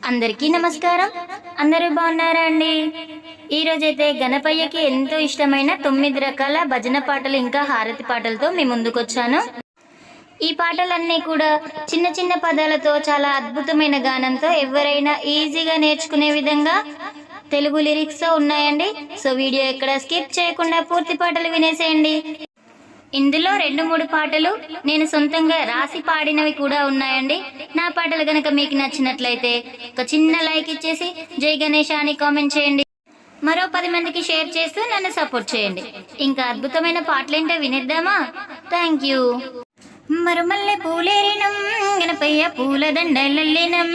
అందరికీ నమస్కారం. అందరూ బాగున్నారా అండి? ఈరోజైతే గణపయ్యకి ఎంతో ఇష్టమైన 9 రకాల భజన పాటలు ఇంకా హారతి పాటలతో మీ ముందుకొచ్చాను. ఈ పాటలన్నీ కూడా చిన్న చిన్న పదాలతో చాలా అద్భుతమైన గానంతో ఎవరైనా ఈజీగా నేర్చుకునే విధంగా తెలుగు లిరిక్స్తో ఉన్నాయండి. సో వీడియో ఎక్కడ స్కిప్ చేయకుండా పూర్తి పాటలు వినేసేయండి. ఇందులో 2-3 పాటలు నేను సొంతంగా రాసి పాడినవి కూడా ఉన్నాయండి. నా పాటలు గనక మీకు నచ్చినట్లయితే ఒక చిన్న లైక్ ఇచ్చేసి జై గణేష అని కామెంట్ చేయండి. మరో 10 మందికి షేర్ చేస్తూ నన్ను సపోర్ట్ చేయండి. ఇంకా అద్భుతమైన పాటలేంటో వినేద్దామా? Thank you. మరుమల్లె పూలేరినం గణపయ్య పూలదండలల్లినం,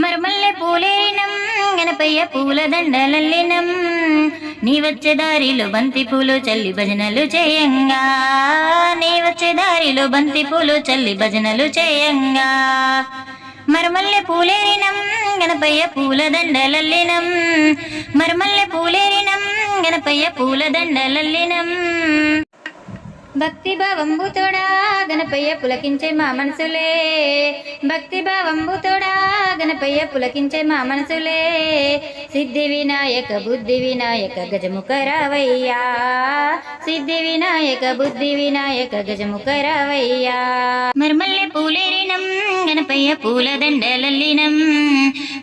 మరుమల్లె పూలేరినం గణపయ్య పూలదండలల్లినం, నీ వచ్చే దారిలో బంతి పూలు చల్లి భజనలు చేయంగా, నీ వచ్చే దారిలో బంతి పూలు చల్లి భజనలు చేయంగా, మరుమల్లె పూలేరినం గణపయ్య పూలదండలల్లినం, మరుమల్లె పూలేరినం గణపయ్య పూలదండలల్లినం, భక్తి భావంబు తోడా గణపయ్య పులకించే మా మనసులే, భక్తి భావంబు తోడా గణపయ్య పులకించే మా మనసులే, సిద్ధి వినాయక బుద్ధి వినాయక గజముఖ రావయ్యా, సిద్ధి వినాయక బుద్ధి వినాయక గజముఖ రావయ్యా, మరుమల్లె పూలేరినం గణపయ్య పూలదండలల్లినం,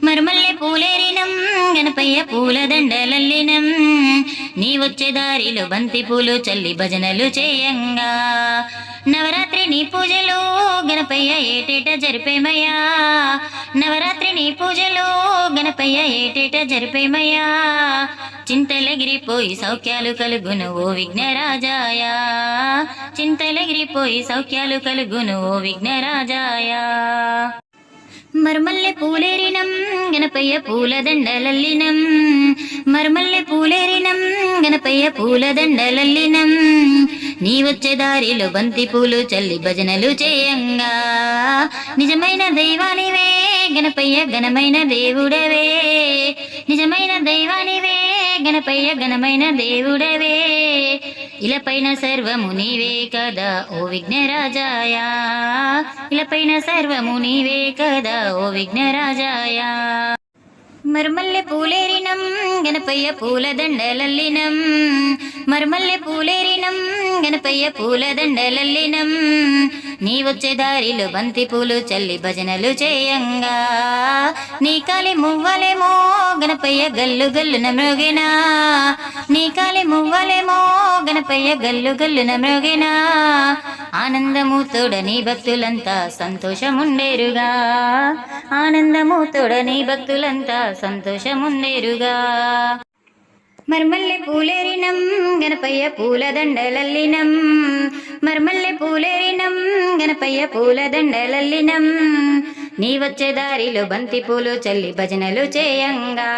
మరుమల్లె పూలేరినం గణపయ్య పూలదండలల్లినం, నీ వచ్చే దారిలో బంతి పూలు చల్లి భజనలు చేయంగా, నవరాత్రి నీ పూజలు గణపయ్య ఏటేట జరిపేమయ్యా, నవరాత్రి నీ పూజలు గణపయ్య ఏటేట జరిపేమయ్యా, చింతలగిరిపోయి సౌఖ్యాలు కలుగును ఓ విఘ్నరాజాయ, చింతలగిరిపోయి సౌఖ్యాలు కలుగును ఓ విఘ్నరాజాయ, మరుమల్లె పూలేరినం గణపయ్య పూలదండలల్లినం, మరుమల్లె పూలేరినం గణపయ్య పూలదండలల్లినం, నీ వచ్చే దారిలో బంతి పూలు చల్లి భజనలు చేయంగా, నిజమైన దైవానివే గణపయ్య ఘనమైన దేవుడవే, నిజమైన దైవానివే గణపయ్య ఘనమైన దేవుడవే, ఇలపైన సర్వము నీవే కదా ఓ విఘ్నరాజాయ, ఇలపైన సర్వము నీవే కదా ఓ విఘ్నరాజాయ, మరుమల్లె పూలేరినం గణపయ్య పూలదండలల్లినం, మరుమల్లె పూలేరినం గణపయ్య పూలదండలల్లినం, నీ వచ్చే దారిలో బంతి పూలు చల్లి భజనలు చేయంగా, నీ కాలి మువ్వలేమో గణపయ్య గల్లు గల్లున మ్రోగెనా, నీ కాలి మువ్వలేమో గణపయ్య గల్లు గల్లున మ్రోగెనా, ఆనందము తోడ నీ భక్తులంతా సంతోషముండేరుగా, ఆనందము తోడ నీ భక్తులంతా సంతోషముండేరుగా, మరుమల్లె పూలేరినం గణపయ్య పూలదండలల్లినం, మరుమల్లె పూలేరినం గణపయ్య పూలదండలల్లినం, నీ వచ్చే దారిలో బంతి పూలు చల్లి భజనలు చేయంగా,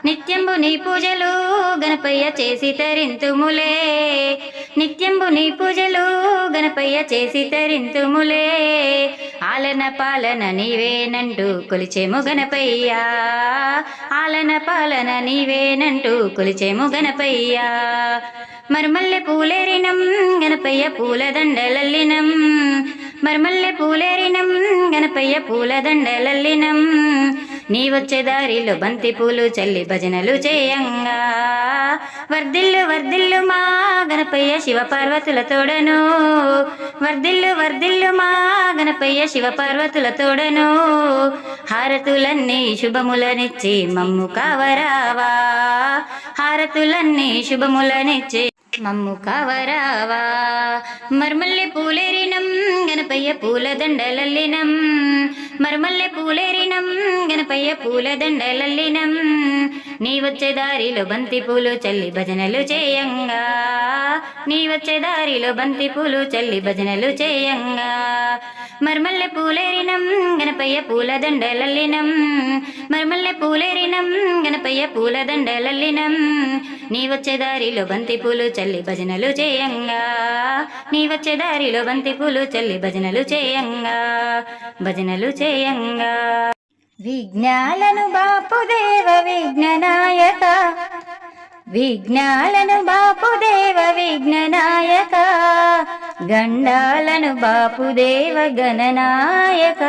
నిత్యంబు నీ పూజలు గణపయ్య చేసి తరింతుములే, నిత్యంబు నీ పూజలు గణపయ్య చేసి తరింతుములే, ఆలన పాలన నీవేనంటూ కొలిచేము గణపయ్య, ఆలన పాలన నీవేనంటూ కొలిచేము గణపయ్య, మరుమల్లె పూలేరినం గణపయ్య పూలదండలల్లినం, మరుమల్లె పూలేరినం గణపయ్య పూలదండలల్లినం, నీ వచ్చే దారిలో బంతి పూలు చల్లి భజనలు చేయంగా, వర్ధిల్లు వర్ధిల్లు మా గణపయ్య శివ పార్వతుల తోడను, వర్ధిల్లు వర్ధిల్లు మా గణపయ్య శివ పార్వతుల తోడను, హారతులన్నీ శుభములనిచ్చి మమ్ము కావరావా, హారతులన్నీ శుభములనిచ్చి మమ్ము కావరావా, మరుమల్లె పూలేరినం గణపయ్య పూలదండలల్లినం, మరుమల్లె పూలేరినం గణపయ్య పూలదండలల్లినం, నీ వచ్చే దారిలో బంతి పూలు చల్లి భజనలు చేయంగా, నీ వచ్చే దారిలో బంతి పూలు చల్లి భజనలు చేయంగా, మరుమల్లె పూలేరినం గణపయ్య పూలదండలల్లినం, మరుమల్లె పూలేరినం గణపయ్య పూలదండలల్లినం, నీ వచ్చే దారిలో బంతి పూలు చల్లి భజనలు చేయంగా, నీ వచ్చే దారిలో బంతి పూలు చల్లి భజనలు చేయంగా, భజనలు చేయంగా, విఘ్నాలను బాపుదేవ విఘ్ననాయక, విఘ్నాలను బాపుదేవ విఘ్ననాయక, గండాలను బాపుదేవ గణనాయక,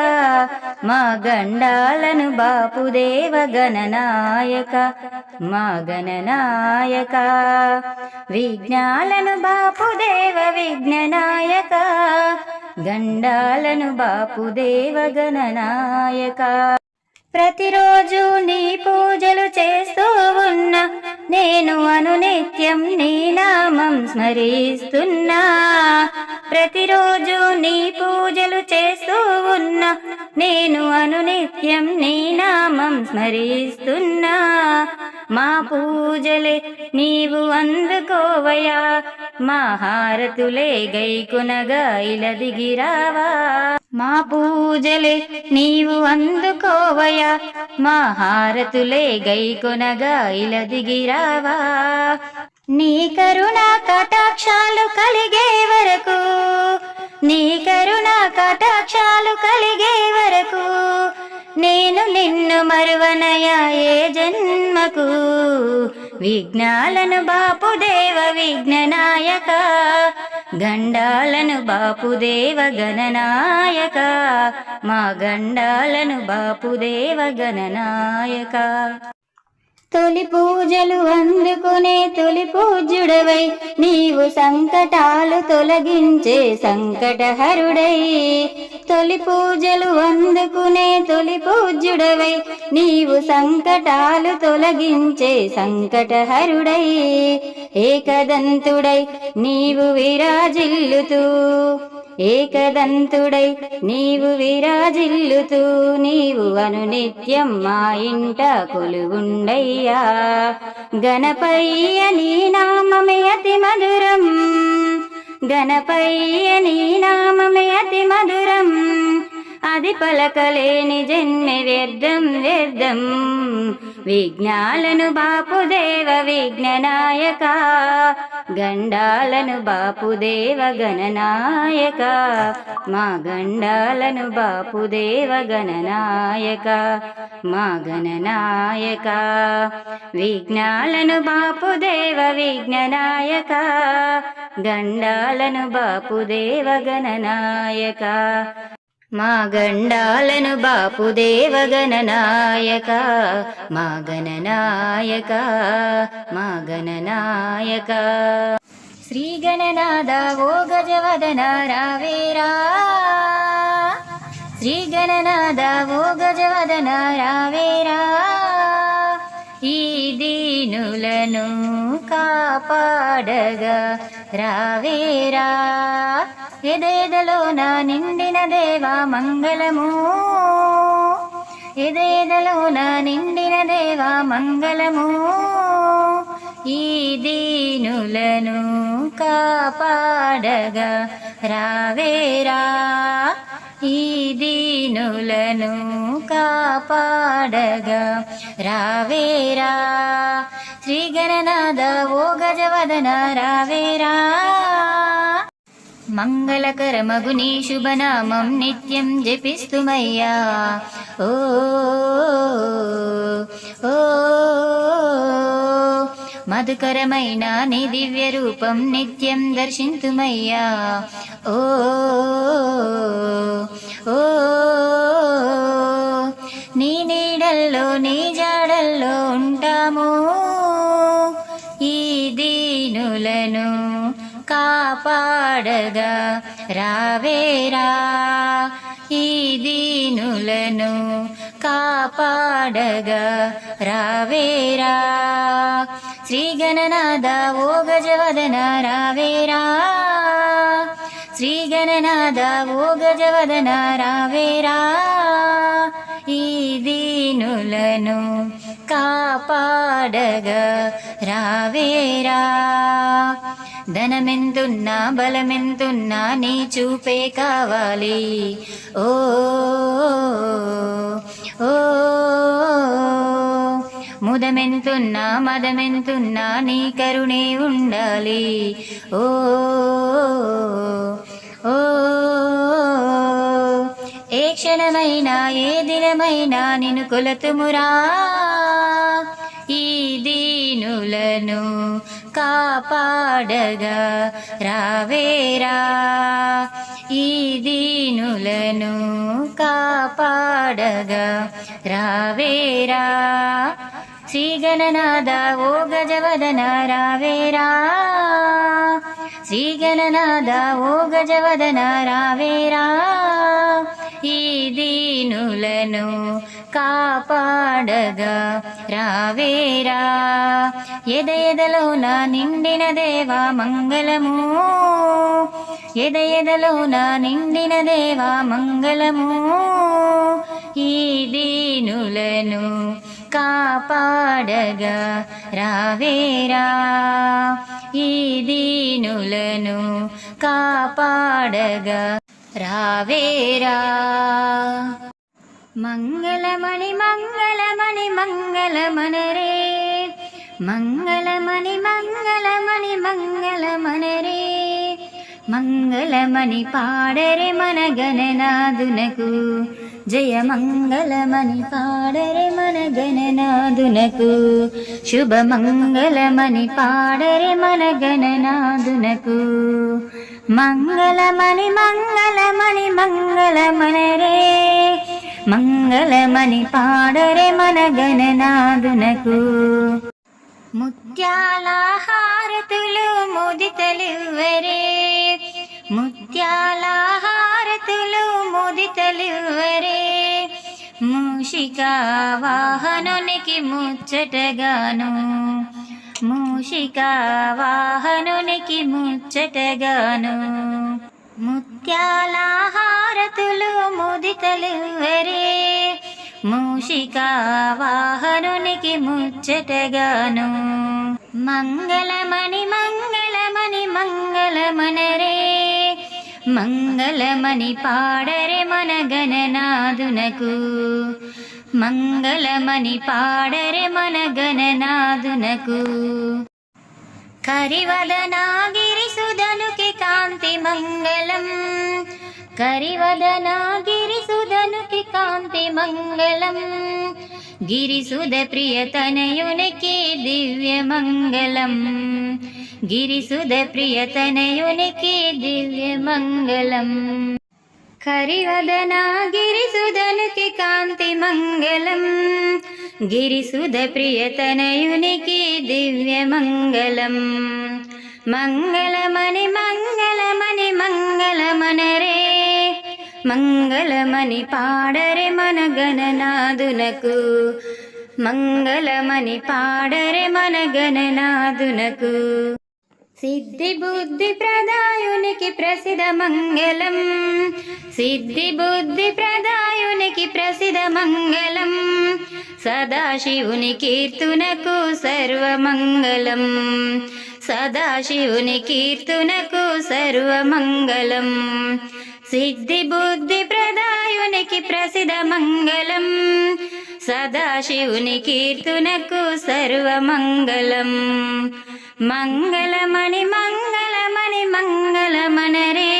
మా గండాలను బాపుదేవ గణనాయక, మా గణనాయక. విఘ్నాలను బాపుదేవ విఘ్ననాయక, గండాలను బాపుదేవ గణనాయక. ప్రతిరోజు నీ పూజలు చేస్తూ ఉన్నా, నేను అనునిత్యం నీ నామం స్మరిస్తున్నా. ప్రతిరోజు నీ పూజలు చేస్తూ ఉన్నా, నేను అనునిత్యం నీ నామం స్మరిస్తున్నా. మా పూజలే నీవు అందుకోవయా, మా హారతులే గైకొనగా ఇలా దిగిరావా. మా పూజలే నీవు అందుకోవయా, మా హారతులే గైకొనగా ఇలా దిగిరావా. నీ కరుణ కటాక్షాలు కలిగే వరకు, నీ కరుణ కటాక్షాలు కలిగే వరకు, నేను నిన్ను మరువనయా ఏ జన్మకు. విఘ్నాలను బాపుదేవ విఘ్ననాయక, గండాలను బాపుదేవ గణనాయక, మా గండాలను బాపుదేవ గణనాయక. తొలి పూజలు అందుకునే తొలి పూజ్యుడవై, నీవు సంకటాలు తొలగించే సంకటహరుడై. తొలి పూజలు అందుకునే తొలి పూజ్యుడవై, నీవు సంకటాలు తొలగించే సంకటహరుడై. ఏకదంతుడై నీవు విరాజిల్లుతూ, ఏకదంతుడై నీవు విరాజిల్లుతూ, నీవు అనునిత్యం మా ఇంట కొలువుండయ్యా. గణపయ్య నీ నామమే అతి మధురం, గణపయ్య నీ నామమే అతి మధురం, అది పలకలేని జన్మె వ్యర్థం వ్యర్థం. విఘ్నాలను బాపుదేవ విఘ్ననాయక, గండాలను బాపుదేవ గణనాయక, మా గండాలను బాపుదేవ గణనాయక, మా గణనాయక. విఘ్నాలను బాపుదేవ విఘ్ననాయక, గండాలను బాపుదేవ గణనాయక, మా గండాలను బాపుదేవ గణనాయక, మా గణనాయక, మా గణనాయక. శ్రీ గణనాథ ఓ గజవదన రావేరా, శ్రీ గణనాథ ఓ గజవదన రావేరా. ఈ దీనులను కాపాడగా రావేరా, ఎదేదలోన నిండిన దేవా మంగళము, ఎదేదలోన నిండిన దేవా మంగళము. ఈ దీనులను కాపాడగా రావేరా, ఈ దీనులను కాపాడగా రావేరా. శ్రీ గణనాథ ఓ గజవదన రావేరా. మంగళకరమగు నీ శుభనామం నిత్యం జపిస్తుమయ్యా. ఓ ఓ మధుకరమైన నీ దివ్య రూపం నిత్యం దర్శింతుమయ్యా. ఓ ఓ నీ నీడల్లో నీ జాడల్లో ఉంటాము, ఈ దీనులను కాపాడగా రావేరా, ఈ దీనులను కాపాడగా రావేరా. శ్రీ గణనాథ ఓ గజవదన రావేరా, శ్రీ గణనాథ ఓ గజవదన రావేరా. ఈ దీనులను కాపాడగా రావేరా. ధనమెంతున్నా బలమెంతున్నా నీ చూపే కావాలి. ఓ ఓ ముదమెంతున్నా మదమెంతున్నా నీ కరుణే ఉండాలి. ఓ ఓ ఏ క్షణమైనా ఏ దినమైనా నిన్ను కొలతుమురా, ఈ దీనులను కాపాడగా రావేరా, ఈ దీనులను కాపాడగా రావేరా. శ్రీ గణనాథ ఓ గజవదన రావేరా, శ్రీ గణనాథ ఓ గజవదన రావేరా. ఈ దీనులను కాపాడగా రావేరా. ఎదెదలోన నిండిన దేవా మంగళము, ఎదెదలోన నిండిన దేవా మంగళము. ఈ దీనులను కాపాడగా రావేరా, ఈ దీనులను కాపాడగా రావేరా. మంగళమణి మంగళమణి మంగళమనరే, మంగళమణి మంగళమణి మంగళమనరే. మంగళమణి పాడరే మన గణనాథునకు, జయ మంగళమణి పాడరే మన గణనాథునకు. శుభ మంగళమణి పాడరే మన గణనాథునకు. మంగళమణి మంగళమణి మంగళమనరే, మంగళమణి పాడరే మన గణనాథునకు. ముత్యాల హారతులు ముదితలివ్వరే, ముత్యాల హారతులు ముదితలివ్వరే. మూషిక వాహనునికి ముచ్చటగాను, మూషిక వాహనునికి ముచ్చటగాను. ముత్యాల హారతులు ముదితలివ్వరే, మూషిక వాహనునికి ముచ్చటగాను. మంగళమణి మంగళమణి మంగళమనరే, మంగళమణి పాడరే మన గణనాథునకు, మంగళమణి పాడరే మన గణనాథునకు. కరివదనా గిరిసుధనుకి కాంతి మంగళం, కరివదనా గిరిసుధనుకి కాంతి మంగళం. గిరిసుధ ప్రియతనయునికి దివ్య మంగళం, గిరిసుధ ప్రియతనయునికి దివ్య మంగళం. కరివదనా గిరిసుధనుకి కాంతి మంగళం, గిరిసుధ ప్రియతనయునికి దివ్య మంగళం. మంగళమణి మంగళమణి మంగళమనరే, మంగళమణి పాడరే మన గణనాథునకు, మంగళమణి పాడరే మన గణనాథునకు. సిద్ధి బుద్ధి ప్రదాయునికి ప్రసిద్ధ మంగళం, సిద్ధి బుద్ధి ప్రదాయునికి ప్రసిద్ధ మంగళం. సదాశివుని కీర్తునకు సర్వమంగళం, సదాశివుని కీర్తునకు సర్వమంగళం. సిద్ధి బుద్ధి ప్రదాయునికి ప్రసిద్ధ మంగళం, సదాశివుని కీర్తునకు సర్వమంగళం. మంగళమణి మంగళమణి మంగళమనరే,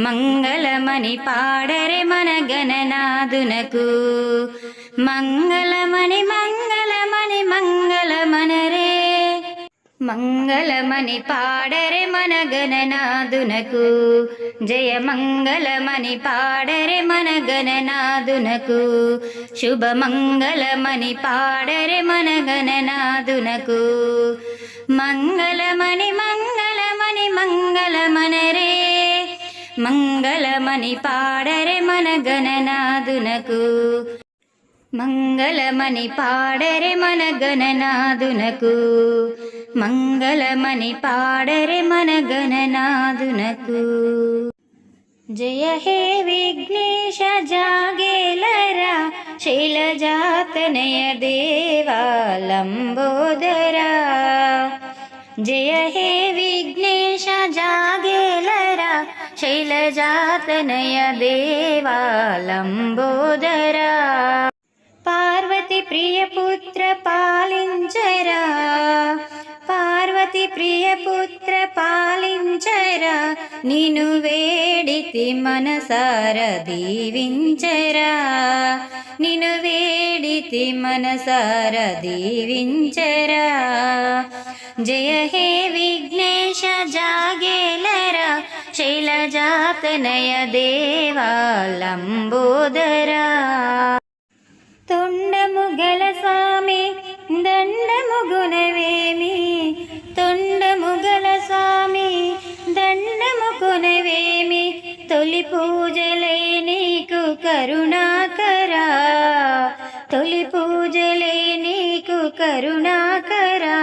మంగళమణి పాడరే మన గణనాథునకు, మంగళమణి మంగళమణి మంగళమనరే. మంగళమణి పాడరే మన గణనాథునకు, జయ మంగళమణి పాడరే మన గణనాథునకు. శుభ మంగళమణి పాడరే మన గణనాథునకు. మంగళమణి మంగళమణి మంగళమనరే, మంగళమణి పాడరే మన గణనాథునకు, మంగళమణి పాడరే మన గణనాథునకు, మంగళమణి పాడరే మన గణనాథునకు. జయ హే విఘ్నేశ జాగేలరా, శైలజాతనయ దేవా లంబోదరా. జయ హే విఘ్నేశ జాగేలరా, శైలజాతనయ దేవా లంబోదరా. పార్వతి ప్రియపుత్ర పాలించరా, పార్వతి ప్రియపుత్ర పాలించరా. నిను వేడితి మనసార దీవించరా, నిను వేడి ప్రీతి మనసార దీవించరా జయ హే విఘ్నేశ జాగేలరా శైలజాతనయ దేవా లంబోదరా తొండముగల స్వామి దండముగునవేమి తొండముగల స్వామి దండముగునవేమి తొలి పూజలే నీకు కరుణాకరా తొలి పూజలే నీకు కరుణాకరా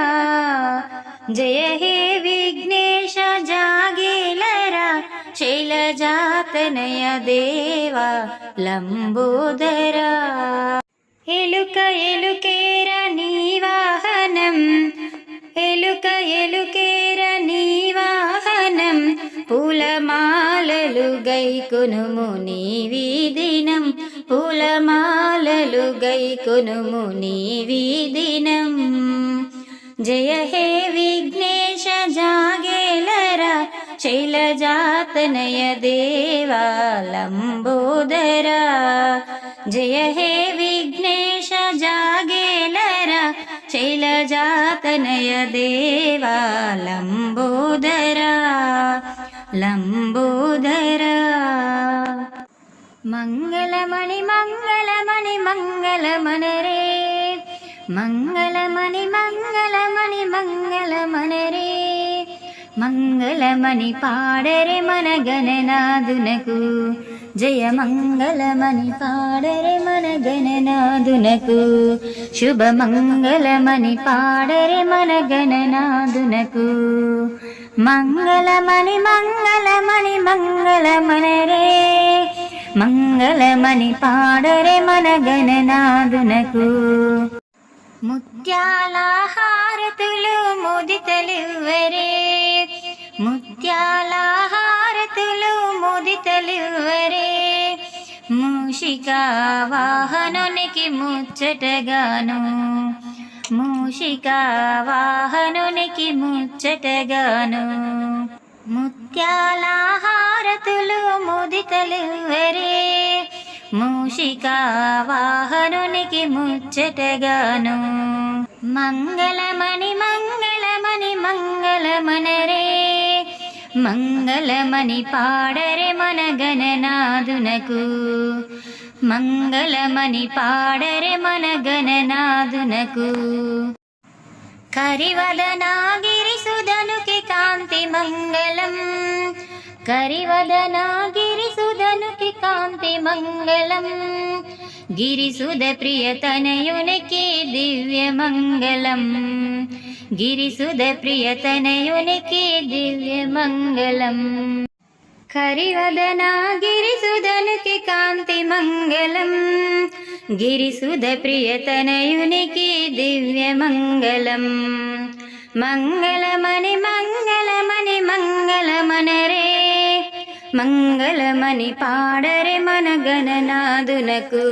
జయ హే విఘ్నేశ జాగేలరా శైలజాతనయ దేవా లంబోదరా ఎలుక ఎలుకేర నీ వాహనం ఎలుక ఎలుకేర నీ వాహనం పూలమాలలు గైకొనుము నీవి దినం పూలమాలలు గైకొనుము నీవి దినం జయ హే విఘ్నేశ జాగేలరా శైలజాతనయ దేవా లంబోదరా జయ హే విఘ్నేశ జాగేలరా శైలజాతనయ దేవా లంబోదరా లంబోదరా మంగళమణి మంగళమణి మంగళమనరే మంగళమణి మంగళమణి మంగళమనరే మంగళమణి పాడరే మన గణనాదునకు జయ మంగళమణి పాడరే మన గణనాదునకు శుభ మంగళమణి పాడరే మన గణనాదునకు మంగళమణి మంగళమణి మంగళమనరే మంగళమణి పాడరే మన గణనాదునకు ముత్యాల హారతులు ముదితలివ్వరే ముత్యాల హారతులు ముదితలివ్వరే మూషిక వాహనునికి ముచ్చటగాను మూషిక వాహనునికి ముచ్చటగాను ముత్యాల హారతులు ముదితలివ్వరే మూషిక వాహనునికి ముచ్చటగాను మంగళమణి మంగళమణి మంగళమనరే మంగళమణి పాడరే మన గణనాదునకు మంగళమణి పాడరే మన గణనాదునకు కరివదనాగిరి సుధనుకి కాంతి మంగళం కరివదనాగిరి సుధనుకి కాంతి మంగళం గిరిసుద ప్రియతనయునికి దివ్య మంగళం గిరిసుద ప్రియతనయునికి దివ్య మంగళం కరివదనాగిరి సుధనుకి కాంతి మంగళం గిరిసుద ప్రియతనయునికి దివ్య మంగళం మంగళమణి మంగళమణి మంగళమనరే మంగళమణి పాడరే మన గణనాదునకు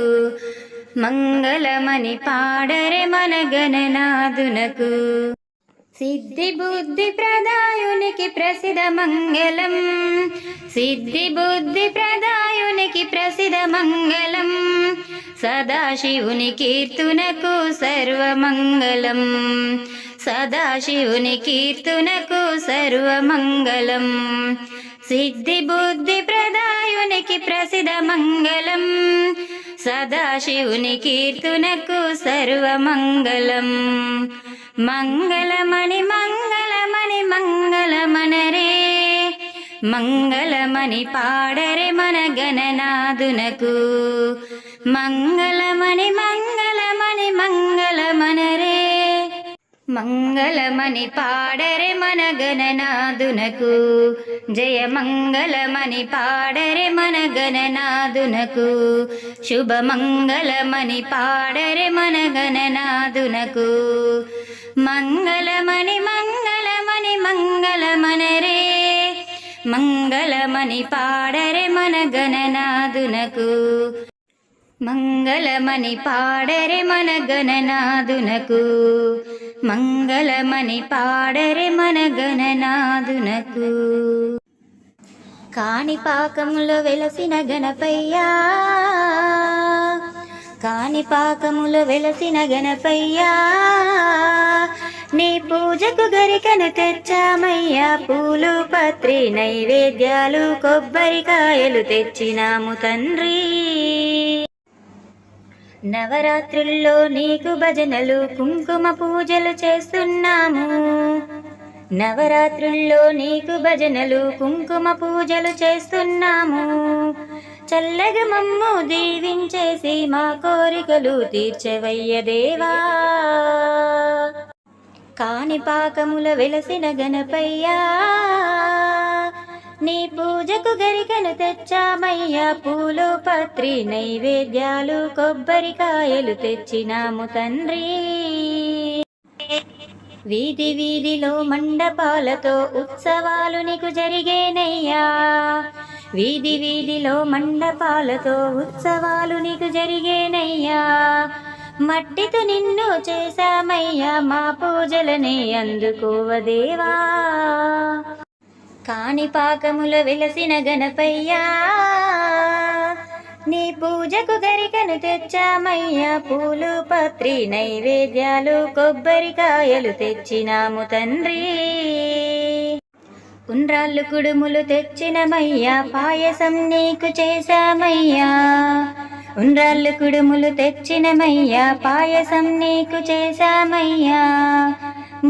మంగళమణి పాడరే మన గణనాదునకు సిద్ధి బుద్ధి ప్రదాయునికి ప్రసిద్ధ మంగళం సిద్ధి బుద్ధి ప్రదాయునికి ప్రసిద్ధ మంగళం సదాశివుని కీర్తునకు సర్వమంగళం సదాశివుని కీర్తునకు సర్వమంగళం సిద్ధి బుద్ధి ప్రదాయునికి ప్రసిద్ధ మంగళం సదాశివుని కీర్తునకు సర్వమంగళం మంగళమణి మంగళమణి మంగళమనరే మంగళమణి పాడరే మన గణనాదునకు మంగళమణి మంగళమణి మంగళమనరే మంగళమణి పాడరే మన గణనాదునకు జయ మంగళమణి పాడరే మన గణనాదునకు శుభ మంగళమణి పాడరే మన గణనాదునకు మంగళమణి మంగళమణి మంగళమనరే మంగళమణి పాడరే మన గణనాదునకు మంగళమణి పాడరే మన గణనాదునకు మంగళమణి పాడరే మన గణనాదునకు కాణిపాకంలో వెలసిన గణపయ్యా కాణిపాకములో వెలసిన గణపయ్యా నీ పూజకు గరికను తెచ్చామయ్యా, పూలు పత్రి నైవేద్యాలు కొబ్బరికాయలు తెచ్చినాము తండ్రి. నవరాత్రుల్లో నీకు భజనలు కుంకుమ పూజలు చేస్తున్నాము, నవరాత్రుల్లో నీకు భజనలు కుంకుమ పూజలు చేస్తున్నాము. చల్లగా మమ్ము దీవించేసి మా కోరికలు తీర్చవయ్య దేవా. కాణిపాకముల వెలసిన గణపయ్యా నీ పూజకు గరికను తెచ్చామయ్యా, పూలు పత్రి నైవేద్యాలు కొబ్బరికాయలు తెచ్చినాము తండ్రి. వీధి వీధిలో మండపాలతో ఉత్సవాలు నీకు జరిగేనయ్యా, వీధి వీధిలో మండపాలతో ఉత్సవాలు నీకు జరిగేనయ్యా. మట్టితో నిన్ను చేశామయ్యా, మా పూజలనే అందుకోవదేవా. కాణిపాకములో వెలసిన గణపయ్యా నీ పూజకు గరికను తెచ్చామయ్యా, పూలు పత్రి నైవేద్యాలు కొబ్బరికాయలు తెచ్చినాము తండ్రి. ఉండ్రాళ్ళు కుడుములు తెచ్చినమయ్యా, పాయసం నీకు చేశామయ్యా, ఉండ్రాళ్ళు కుడుములు తెచ్చినమయ్యా, పాయసం నీకు చేశామయ్యా.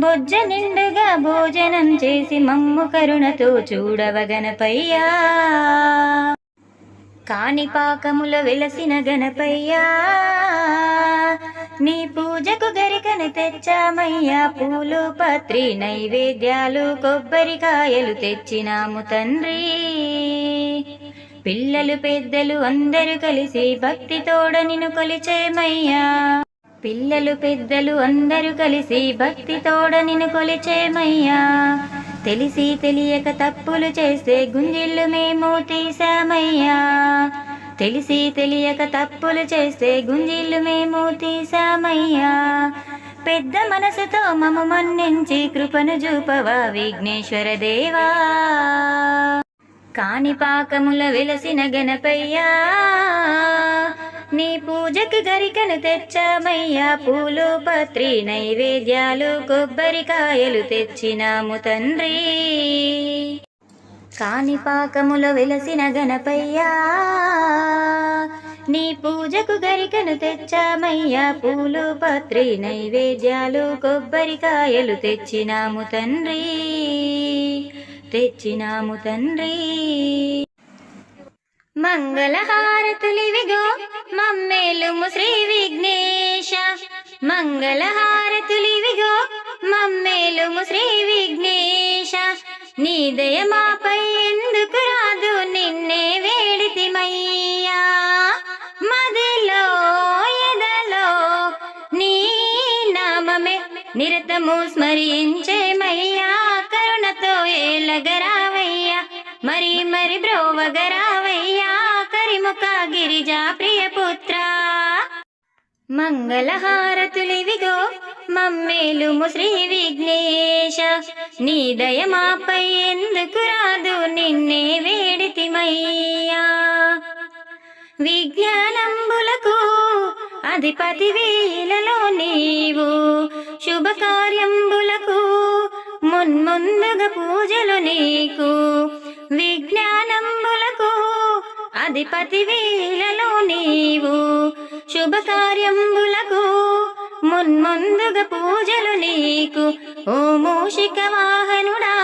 బొజ్జ నిండుగా భోజనం చేసి మమ్ము కరుణతో చూడవ గణపయ్యా. కాణిపాకములో వెలసిన గణపయ్యా నీ పూజకు గరికను తెచ్చామయ్యా, పూలు పత్రి నైవేద్యాలు కొబ్బరికాయలు తెచ్చినాము తండ్రి. పిల్లలు పెద్దలు అందరూ కలిసి భక్తితోడ నిన్ను కొలిచేమయ్యా, పిల్లలు పెద్దలు అందరూ కలిసి భక్తితోడ నిన్ను కొలిచేమయ్యా. తెలిసి తెలియక తప్పులు చేస్తే గుంజిళ్ళు మేము తీసామయ్యా, తెలిసి తెలియక తప్పులు చేస్తే గుంజిళ్ళు మేము తీసామయ్యా. పెద్ద మనసుతో మమ్ము మన్నించి కృపను చూపవా విఘ్నేశ్వర దేవా. కాణిపాకములో వెలసిన గణపయ్యా నీ పూజకు గరికను తెచ్చామయ్యా, పూలు పత్రి నైవేద్యాలు కొబ్బరికాయలు తెచ్చినాము తండ్రి. కాణిపాకములో వెలసిన గణపయ్యా నీ పూజకు గరికను తెచ్చామయ్యా, పూలు పత్రి నైవేద్యాలు కొబ్బరికాయలు తెచ్చినాము తండ్రి, తెచ్చినాము తండ్రి. మంగళహారతులివిగో మమ్మేలుము శ్రీ విఘ్నేశ, మంగళహారతులివిగో మమ్మేలుము శ్రీ విఘ్నేశ. నీ దయ మాపై ఎందుకు రాదు నిన్నే వేడితిమయ్యా, మదిలో ఎదలో నీ నామమే నిరతము స్మరించేమయ్యా. కరుణతో ఏలగరావయ్యా, మరి మరి బ్రోవగరావయ్యా, కరిముఖ గిరిజా ప్రియపుత్ర. మంగళహారతులివిగో మమ్మేలుము శ్రీ విఘ్నేశ, నీ దయ మాపై ఎందుకు రాదు నిన్నే వేడితిమయ్యా. విజ్ఞానంబులకు అధిపతి వీలలో నీవు, శుభకార్యంబులకు మున్ముందుగా పూజలు నీకు. విజ్ఞానంబులకు అధిపతి వీలలో నీవు, శుభకార్యంబులకు మున్ముందుగా పూజలు నీకు. ఓ మూషిక వాహనుడా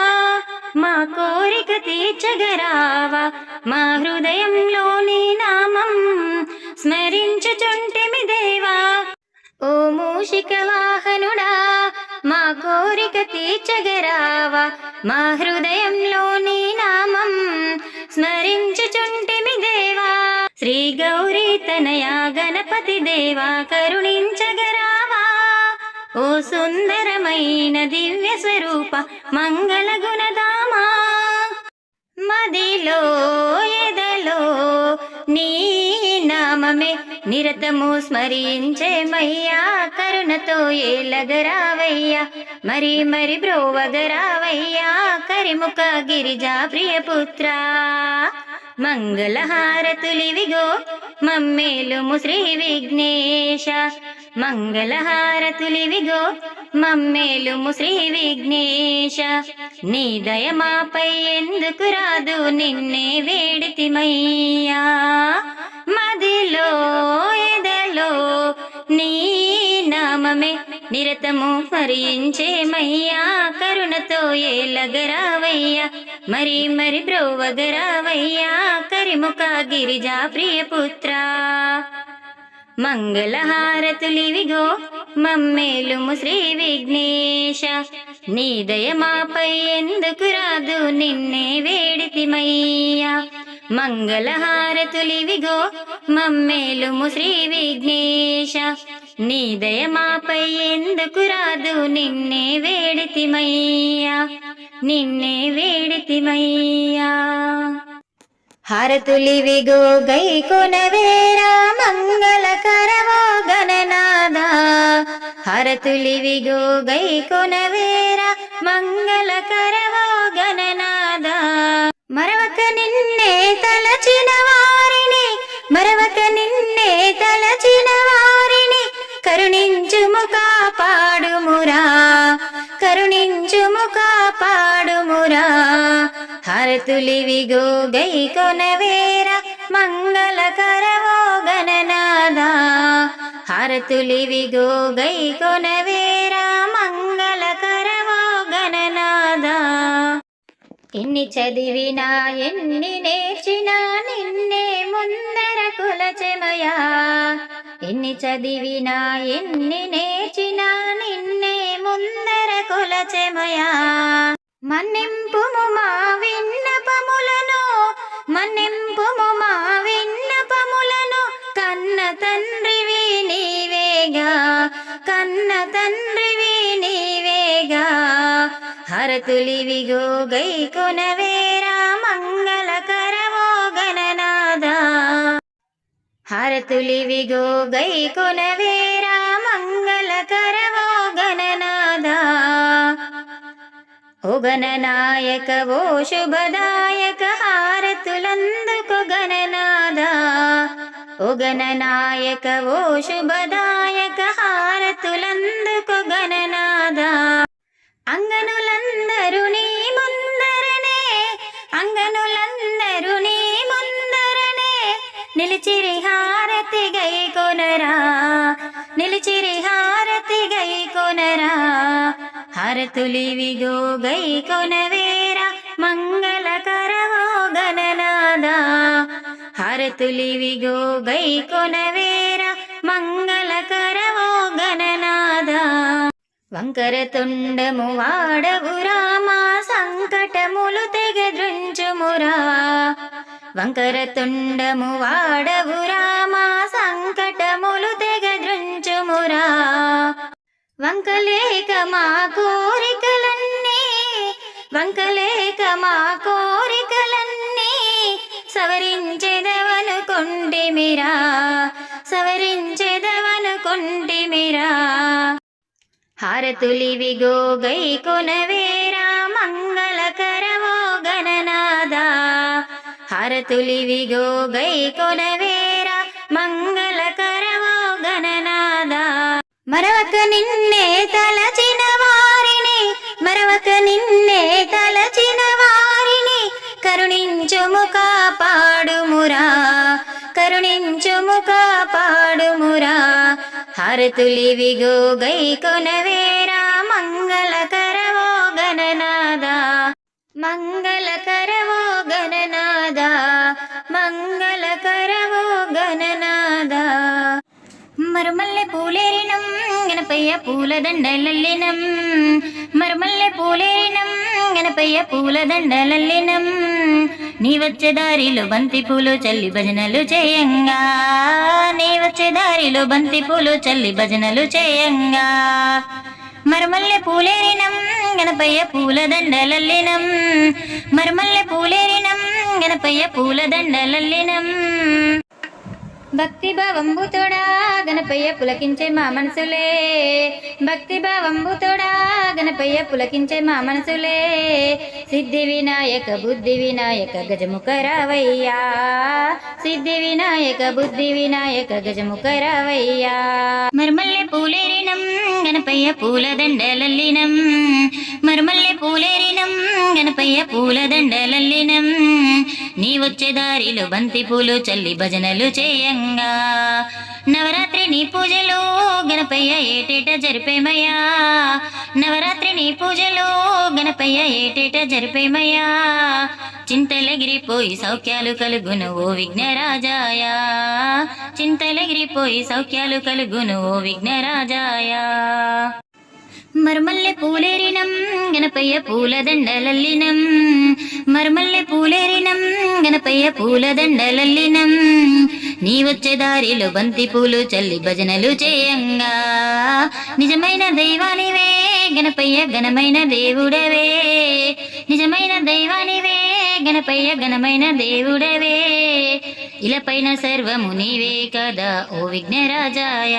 మా కోరిక తీర్చగరావా, మా హృదయంలో నీ నామం స్మరించుచుంటిమి దేవా. ఓ మూషిక వాహనుడా మా కోరిక తీర్చగరావా, మా హృదయంలో నీ నామం స్మరించుచుంటిమి దేవా. శ్రీ గౌరీ తనయా గణపతి దేవా కరుణించగరావా, ఓ సుందరమైన దివ్య స్వరూప మంగళ గుణధామా. మదిలో ఎదలో నీ నామమే నిరతము స్మరించేమయ్యా. కరుణతో ఏలగరావయ్యా, మరి మరి బ్రోవగరావయ్యా, కరిముఖ గిరిజా ప్రియపుత్ర. మంగళహారతులివిగో మమ్మేలుము శ్రీ విఘ్నేశ. మంగళహారతులివిగో మమ్మేలుము శ్రీ విఘ్నేశ. నీ దయ మాపై ఎందుకు రాదు, నిన్నే వేడితిమయ్యా. మదిలో ఎదలో నీ నామమే నిరతము స్మరించేమయ్యా. కరుణతో ఏలగరావయ్యా, మరి మరి బ్రోవగరావయ్యా. కరిముఖ గిరిజా ప్రియపుత్ర. మంగళహారతులివిగో మమ్మేలుము శ్రీ విఘ్నేశ. నీ దయ మాపై ఎందుకు రాదు, నిన్నే వేడితిమయ్యా. మంగళహారతులివిగో మమ్మేలుము శ్రీ విఘ్నేశ. నీ దయ మాపై ఎందుకు రాదు, నిన్నే వేడితిమయ్యా, నిన్నే వేడితిమయ్యా. హారతులివిగో గైకొనవేరా మంగళకరవో గణనాద. హారతులివిగో గైకొనవేరా మంగళకరవో గణనాద. మరవక నిన్నే తలచిన వారిని, మరవక నిన్నే తలచిన వారిని కరుణించుము కాపాడుమురా, కరుణించుము కాపాడుమురా. హారతులివిగో గైకొనవేరా మంగళకరవో గణనాద. హారతులివిగో గైకొనవేరా మంగళకరవో గణనాద. ఎన్ని చదివినా ఎన్ని నేర్చినా నిన్నే ముందర కొలచెమయా. ఎన్ని చదివినా ఎన్ని నేర్చినా నిన్నే ముందర కొలచెమయా. మన్నింపుము మా విన్నపములను, మన్నింపుము మా విన్నపములను. కన్న తండ్రివి నీవేగా, కన్న తండ్రివి నీవేగా. హారతులివిగో గైకొనవేరా మంగళకరవో గణనాద. హారతులివిగో గైకొనవేరా మంగళకరవో గణనాద. ఓ గణనాయక ఓ శుభదాయక హారతులందుకో గణనాద. ఓ గణనాయక ఓ శుభదాయక హారతులందుకో గణనాద. అంగనులందరూ నీ ముందరనే, అంగనులందరూ నీ ముందరనే నిలిచిరి హారతి గైకొనరా, నిలిచిరి హారతి గైకొనరా. హారతులివిగో గైకొనవేరా మంగళకరవో గణనాద. హారతులివిగో గైకొనవేరా మంగళకరవో గణనాద. వంకర తుండము వాడవురా మా సంకటములు తెగద్రుంచుమురా. వంకర తుండము వాడవురా మా సంకటములు తెగద్రుంచుమురా. వంకలేక మా కోరికలన్నీ, వంకలేక మా కోరికలన్నీ సవరించెదవనుకొంటిమిరా, సవరించెదవనుకొంటిమిరా. హారతులివిగో గైకొనవేరా మంగళకరవో గణనాద. హారతులివిగో గైకొనవేరా మంగళకరవో గణనాద. మరవక నిన్నే తలచిన వారిని, మరవక నిన్నే తలచిన వారిని కరుణించుము కాపాడుమురా, కరుణించుము కాపాడుమురా. హారతులివిగో గైకొనవేరా మంగళకరవో గణనాద. మంగళకరవో గణనాద, మంగళకరవో గణనాద. మరుమల్లె పూలేరినం గణపయ్య పూలదండలల్లినం, మరుమల్లె పూలేరినం గణపయ్య పూలదండలల్లినం. నీ వచ్చే దారిలో బంతి పూలు చల్లి భజనలు చేయంగా, నీ వచ్చే దారిలో బంతి పూలు చల్లి భజనలు చేయంగా. మరుమల్లె పూలేరినం గణపయ్య పూలదండలల్లినం, మరుమల్లె పూలేరినం గణపయ్య పూలదండలల్లినం. భక్తి భావంబుతోడా గణపయ్య పులకించే మా మనసులే, భక్తి భావంబుతోడా గణపయ్య పులకించే మా మనసులే. సిద్ధి వినాయక బుద్ధి వినాయక గజముఖ రావయ్యా, సిద్ధి వినాయక బుద్ధి వినాయక గజముఖ రావయ్యా. మరుమల్లె పూలేరినం గణపయ్య పూల దండలల్లినం, మరుమల్లె పూలేరినం గణపయ్య పూల దండలల్లినం. నీ వచ్చే దారిలో బంతి పూలు చల్లి భజనలు చేయంగా, నవరాత్రి నీ పూజలు గణపయ్య ఏటేట జరిపేమయ్యా, నవరాత్రి నీ పూజలు గణపయ్య ఏటేట జరిపేమయ్యా. చింతలెగిరిపోయి సౌఖ్యాలు కలుగును ఓ విఘ్నరాజాయ, చింతలెగిరిపోయి సౌఖ్యాలు కలుగును ఓ విఘ్నరాజాయ. మరుమల్లె పూలేరినం గణపయ్య పూల దండలల్లినం, మరుమల్లె పూలేరినం గణపయ్య పూల దండలల్లినం. నీ వచ్చే దారిలో బంతి పూలు చల్లి భజనలు చేయంగా, నిజమైన దైవానివే గణపయ్య ఘనమైన దేవుడవే, నిజమైన దైవానివే గణపయ్య ఘనమైన దేవుడవే. ఇలపైన సర్వము నీవే కదా ఓ విఘ్నరాజాయ,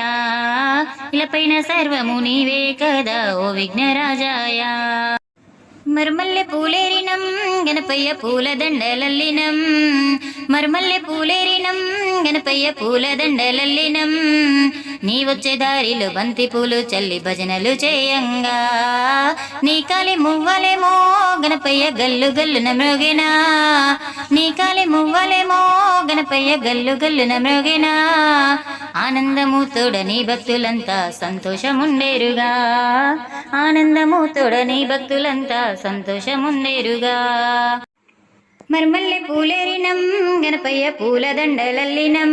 ఇలపైన సర్వము నీవే కదా ఓ విఘ్నరాజాయ. మరుమల్లె పూలేరినం గణపయ్య పూల దండలల్లినం, మరుమల్లె పూలేరినం గణపయ్య పూల దండలల్లినం. నీ వచ్చే దారిలో బంతి పూలు చల్లి భజనలు చేయంగా, నీ కాలి మువ్వలేమో గణపయ్య గల్లు గల్లున మ్రోగెనా, నీ కాలి మువ్వలేమో గణపయ్య గల్లు గల్లున మ్రోగెనా. ఆనందము తోడ నీ భక్తులంతా సంతోషముండేరుగా, ఆనందము తోడ నీ భక్తులంతా సంతోషముండేరుగా. మరుమల్లె పూలేరినం గణపయ్య పూల దండలల్లినం,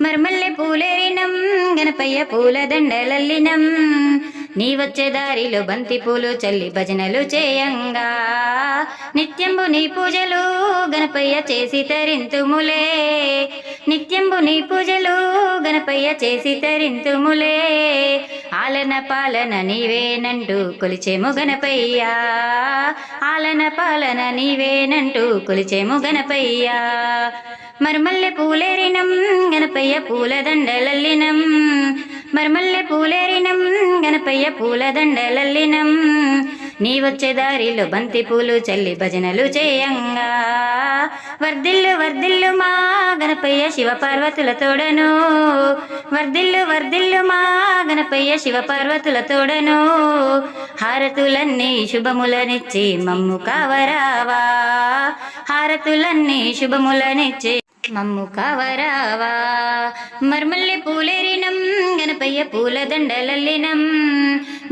మరుమల్లె పూలేరినం గణపయ్య పూల దండలల్లినం. నీ వచ్చే దారిలో బంతి పూలు చల్లి భజనలు చేయంగా, నిత్యంబు నీ పూజలు గణపయ్య చేసి తరింతుములే, నిత్యంబు నీ పూజలు గణపయ్య చేసి తరింతుములే. ఆలన పాలన నీవేనంటూ కొలిచేము గణపయ్యా, ఆలన పాలన నీవేనంటూ కొలిచేము గణపయ్యా. మరుమల్లె పూలేరినం గణపయ్య పూల దండలల్లినం, మరుమల్లె పూలేరినం గణపయ్య పూల దండలల్లినం. నీ వచ్చే దారిలో బంతి పూలు చల్లి భజనలు చేయంగా, వర్ధిల్లు వర్ధిల్లు మా గణపయ్య శివ పార్వతుల తోడను, వర్ధిల్లు వర్ధిల్లు మా గణపయ్య శివ పార్వతుల తోడను. హారతులన్నీ శుభములనిచ్చి మమ్ము కావరావా, హారతులన్నీ శుభములనిచ్చి మమ్ము కావరావా. మరుమల్లె పూలేరినం గణపయ్య పూల దండలల్లినం,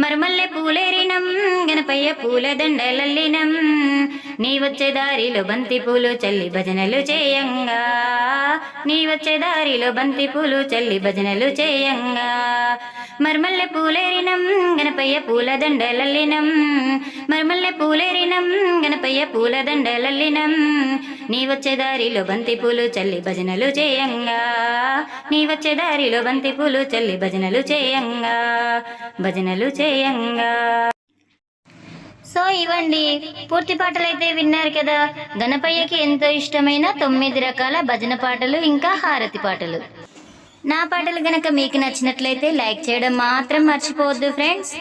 మరుమల్లె పూలేరినం గణపయ్య పూల దండలల్లినం. నీ వచ్చే దారిలో బంతి పూలు చల్లి భజనలు చేయంగా, నీ వచ్చే దారిలో బంతి పూలు చల్లి భజనలు చేయంగా. మరుమల్లె పూలేరినం గణపయ్య పూల దండలల్లినం, మరుమల్లె పూలేరినం గణపయ్య పూల దండలల్లినం. నీ వచ్చే దారిలో బంతి పూలు చల్లి భజనలు చేయంగా, నీ వచ్చే దారిలో బంతి పూలు చల్లి భజనలు చేయంగా, భజనలు చేయంగా. సో ఇవ్వండి పూర్తి పాటలు అయితే విన్నారు కదా. గణపయ్యకి ఎంతో ఇష్టమైన 9 రకాల భజన పాటలు ఇంకా హారతి పాటలు. నా పాటలు గనక మీకు నచ్చినట్లయితే లైక్ చేయడం మాత్రం మర్చిపోవద్దు ఫ్రెండ్స్.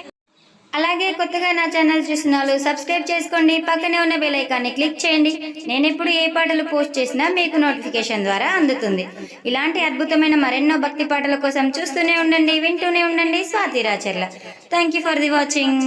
అలాగే కొత్తగా నా ఛానల్ చూసిన వాళ్ళు సబ్స్క్రైబ్ చేసుకోండి, పక్కనే ఉన్న బెల్ ఐకాన్ని క్లిక్ చేయండి. నేను ఎప్పుడు ఏ పాటలు పోస్ట్ చేసినా మీకు నోటిఫికేషన్ ద్వారా అందుతుంది. ఇలాంటి అద్భుతమైన మరెన్నో భక్తి పాటల కోసం చూస్తూనే ఉండండి, వింటూనే ఉండండి Swathi Racharla. Thank you for the watching.